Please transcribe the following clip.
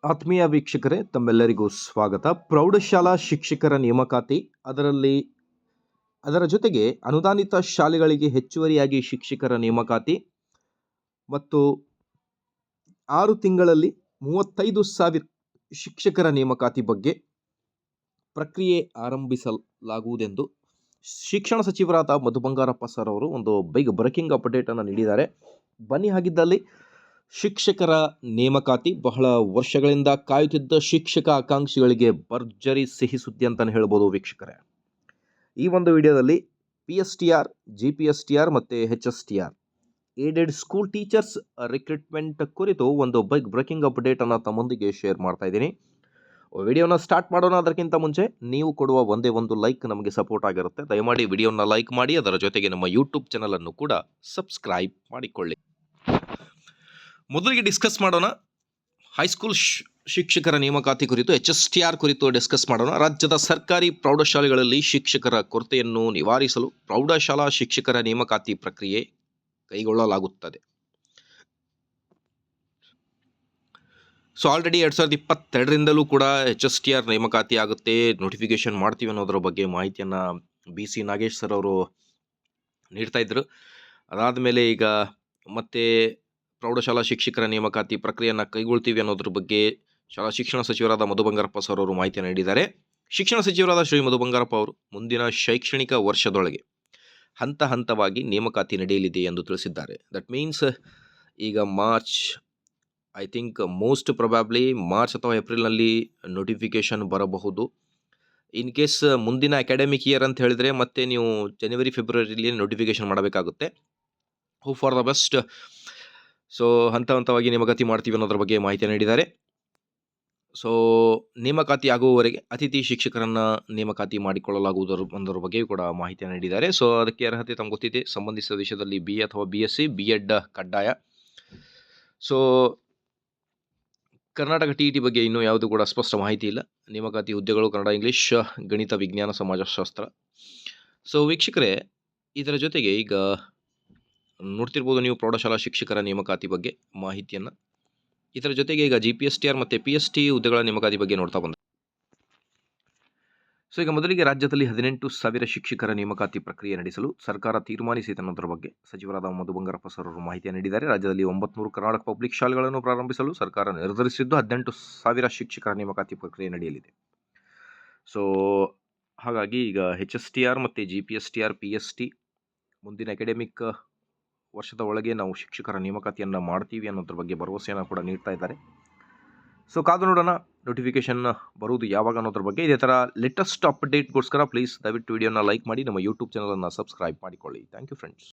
ಆತ್ಮೀಯ ವೀಕ್ಷಕರೇ, ತಮ್ಮೆಲ್ಲರಿಗೂ ಸ್ವಾಗತ. ಪ್ರೌಢಶಾಲಾ ಶಿಕ್ಷಕರ ನೇಮಕಾತಿ, ಅದರ ಜೊತೆಗೆ ಅನುದಾನಿತ ಶಾಲೆಗಳಿಗೆ ಹೆಚ್ಚುವರಿಯಾಗಿ ಶಿಕ್ಷಕರ ನೇಮಕಾತಿ ಮತ್ತು 6 ತಿಂಗಳಲ್ಲಿ 35,000 ಶಿಕ್ಷಕರ ನೇಮಕಾತಿ ಬಗ್ಗೆ ಪ್ರಕ್ರಿಯೆ ಆರಂಭಿಸಲಾಗುವುದೆಂದು ಶಿಕ್ಷಣ ಸಚಿವರಾದ ಮಧು ಬಂಗಾರಪ್ಪ ಸರ್ ಅವರು ಒಂದು ಬಿಗ್ ಬ್ರೇಕಿಂಗ್ ಅಪ್ಡೇಟ್ ಅನ್ನು ನೀಡಿದ್ದಾರೆ. ಬನ್ನಿ, ಹಾಗಿದ್ದಲ್ಲಿ ಶಿಕ್ಷಕರ ನೇಮಕಾತಿ ಬಹಳ ವರ್ಷಗಳಿಂದ ಕಾಯುತ್ತಿದ್ದ ಶಿಕ್ಷಕ ಆಕಾಂಕ್ಷಿಗಳಿಗೆ ಭರ್ಜರಿ ಸಿಹಿ ಸುದ್ದಿ ಅಂತಲೇ ಹೇಳ್ಬೋದು ವೀಕ್ಷಕರೇ. ಈ ಒಂದು ವಿಡಿಯೋದಲ್ಲಿ PSTR, GPSTR ಮತ್ತು HSTR aided school teachers recruitment ಕುರಿತು ಒಂದು ಬಿಗ್ ಬ್ರೇಕಿಂಗ್ ಅಪ್ಡೇಟ್ ಅನ್ನು ತಮ್ಮೊಂದಿಗೆ ಶೇರ್ ಮಾಡ್ತಾ ಇದ್ದೀನಿ. ವಿಡಿಯೋನ ಸ್ಟಾರ್ಟ್ ಮಾಡೋಣ. ಅದಕ್ಕಿಂತ ಮುಂಚೆ ನೀವು ಕೊಡುವ ಒಂದೇ ಒಂದು ಲೈಕ್ ನಮಗೆ ಸಪೋರ್ಟ್ ಆಗಿರುತ್ತೆ. ದಯಮಾಡಿ ವಿಡಿಯೋನ ಲೈಕ್ ಮಾಡಿ, ಅದರ ಜೊತೆಗೆ ನಮ್ಮ ಯೂಟ್ಯೂಬ್ ಚಾನಲನ್ನು ಕೂಡ ಸಬ್ಸ್ಕ್ರೈಬ್ ಮಾಡಿಕೊಳ್ಳಿ. ಮೊದಲಿಗೆ ಡಿಸ್ಕಸ್ ಮಾಡೋಣ ಹೈಸ್ಕೂಲ್ ಶಿಕ್ಷಕರ ನೇಮಕಾತಿ ಕುರಿತು, HSTR ಕುರಿತು ಡಿಸ್ಕಸ್ ಮಾಡೋಣ. ರಾಜ್ಯದ ಸರ್ಕಾರಿ ಪ್ರೌಢಶಾಲೆಗಳಲ್ಲಿ ಶಿಕ್ಷಕರ ಕೊರತೆಯನ್ನು ನಿವಾರಿಸಲು ಪ್ರೌಢಶಾಲಾ ಶಿಕ್ಷಕರ ನೇಮಕಾತಿ ಪ್ರಕ್ರಿಯೆ ಕೈಗೊಳ್ಳಲಾಗುತ್ತದೆ. ಸೊ ಆಲ್ರೆಡಿ 2022ರಿಂದಲೂ ಕೂಡ HSTR ನೇಮಕಾತಿ ಆಗುತ್ತೆ, ನೋಟಿಫಿಕೇಶನ್ ಮಾಡ್ತೀವಿ ಅನ್ನೋದ್ರ ಬಗ್ಗೆ ಮಾಹಿತಿಯನ್ನು BC ನಾಗೇಶ್ ಸರ್ ಅವರು ನೀಡ್ತಾ ಇದ್ರು. ಅದಾದಮೇಲೆ ಈಗ ಮತ್ತೆ ಪ್ರೌಢಶಾಲಾ ಶಿಕ್ಷಕರ ನೇಮಕಾತಿ ಪ್ರಕ್ರಿಯೆಯನ್ನು ಕೈಗೊಳ್ತೀವಿ ಅನ್ನೋದ್ರ ಬಗ್ಗೆ ಶಾಲಾ ಶಿಕ್ಷಣ ಸಚಿವರಾದ ಮಧು ಬಂಗಾರಪ್ಪ ಸರ್ ಅವರು ಮಾಹಿತಿಯನ್ನು ನೀಡಿದ್ದಾರೆ. ಶಿಕ್ಷಣ ಸಚಿವರಾದ ಶ್ರೀ ಮಧು ಬಂಗಾರಪ್ಪ ಅವರು ಮುಂದಿನ ಶೈಕ್ಷಣಿಕ ವರ್ಷದೊಳಗೆ ಹಂತ ಹಂತವಾಗಿ ನೇಮಕಾತಿ ನಡೆಯಲಿದೆ ಎಂದು ತಿಳಿಸಿದ್ದಾರೆ. ದಟ್ ಮೀನ್ಸ್ ಈಗ March, I think most probably March ಅಥವಾ ಏಪ್ರಿಲ್ನಲ್ಲಿ ನೋಟಿಫಿಕೇಶನ್ ಬರಬಹುದು. ಇನ್ ಕೇಸ್ ಮುಂದಿನ ಅಕಾಡೆಮಿಕ್ ಇಯರ್ ಅಂತ ಹೇಳಿದರೆ ಮತ್ತೆ ನೀವು ಜನವರಿ ಫೆಬ್ರವರಿಯಲ್ಲಿ ನೋಟಿಫಿಕೇಶನ್ ಮಾಡಬೇಕಾಗುತ್ತೆ. Hope for the best. So ಹಂತ ಹಂತವಾಗಿ ನೇಮಕಾತಿ ಮಾಡ್ತೀವಿ ಅನ್ನೋದ್ರ ಬಗ್ಗೆ ಮಾಹಿತಿ ನೀಡಿದ್ದಾರೆ. ಸೊ ನೇಮಕಾತಿ ಆಗುವವರೆಗೆ ಅತಿಥಿ ಶಿಕ್ಷಕರನ್ನು ನೇಮಕಾತಿ ಮಾಡಿಕೊಳ್ಳಲಾಗುವುದರ ಬಗ್ಗೆಯೂ ಕೂಡ ಮಾಹಿತಿಯನ್ನು ನೀಡಿದ್ದಾರೆ. ಸೊ ಅದಕ್ಕೆ ಅರ್ಹತೆ ತಮಗೆ ಗೊತ್ತಿದೆ, ಸಂಬಂಧಿಸಿದ ವಿಷಯದಲ್ಲಿ BA ಅಥವಾ BSc, B.Ed ಕಡ್ಡಾಯ. ಸೊ ಕರ್ನಾಟಕ TET ಬಗ್ಗೆ ಇನ್ನೂ ಯಾವುದೂ ಕೂಡ ಸ್ಪಷ್ಟ ಮಾಹಿತಿ ಇಲ್ಲ. ನೇಮಕಾತಿ ಹುದ್ದೆಗಳು ಕನ್ನಡ, ಇಂಗ್ಲೀಷ್, ಗಣಿತ, ವಿಜ್ಞಾನ, ಸಮಾಜಶಾಸ್ತ್ರ. ಸೊ ವೀಕ್ಷಕರೇ, ಇದರ ಜೊತೆಗೆ ಈಗ ನೋಡ್ತಿರ್ಬೋದು ನೀವು ಪ್ರೌಢಶಾಲಾ ಶಿಕ್ಷಕರ ನೇಮಕಾತಿ ಬಗ್ಗೆ ಮಾಹಿತಿಯನ್ನು. ಇದರ ಜೊತೆಗೆ ಈಗ GPSTR ಮತ್ತು PST ಹುದ್ದೆಗಳ ನೇಮಕಾತಿ ಬಗ್ಗೆ ನೋಡ್ತಾ ಬಂದ. ಸೊ ಈಗ ಮೊದಲಿಗೆ ರಾಜ್ಯದಲ್ಲಿ 18,000 ಶಿಕ್ಷಕರ ನೇಮಕಾತಿ ಪ್ರಕ್ರಿಯೆ ನಡೆಸಲು ಸರ್ಕಾರ ತೀರ್ಮಾನಿಸಿದೆ ಅನ್ನೋದ್ರ ಬಗ್ಗೆ ಸಚಿವರಾದ ಮಧು ಬಂಗಾರಪ್ಪ ಸರ್ ಅವರು ಮಾಹಿತಿಯನ್ನು ನೀಡಿದ್ದಾರೆ. ರಾಜ್ಯದಲ್ಲಿ 900 ಕರ್ನಾಟಕ ಪಬ್ಲಿಕ್ ಶಾಲೆಗಳನ್ನು ಪ್ರಾರಂಭಿಸಲು ಸರ್ಕಾರ ನಿರ್ಧರಿಸಿದ್ದು 18,000 ಶಿಕ್ಷಕರ ನೇಮಕಾತಿ ಪ್ರಕ್ರಿಯೆ ನಡೆಯಲಿದೆ. ಸೊ ಹಾಗಾಗಿ ಈಗ HSTR ಮತ್ತು GPSTR, PST ಮುಂದಿನ ಅಕಾಡೆಮಿಕ್ ವರ್ಷದ ಒಳಗೆ ನಾವು ಶಿಕ್ಷಕರ ನೇಮಕಾತಿಯನ್ನು ಮಾಡ್ತೀವಿ ಅನ್ನೋದ್ರ ಬಗ್ಗೆ ಭರವಸೆಯನ್ನು ಕೂಡ ನೀಡ್ತಾ ಇದ್ದಾರೆ. ಸೊ ಕಾದು ನೋಡೋಣ ನೋಟಿಫಿಕೇಶನ್ ಬರುವುದು ಯಾವಾಗ ಅನ್ನೋದ್ರ ಬಗ್ಗೆ. ಇದೇ ಥರ ಲೇಟೆಸ್ಟ್ ಅಪ್ಡೇಟ್ಗೋಸ್ಕರ ಪ್ಲೀಸ್ ದಯವಿಟ್ಟು ವಿಡಿಯೋನ ಲೈಕ್ ಮಾಡಿ, ನಮ್ಮ ಯೂಟ್ಯೂಬ್ ಚಾನಲನ್ನು ಸಬ್ಸ್ಕ್ರೈಬ್ ಮಾಡಿಕೊಳ್ಳಿ. Thank you friends.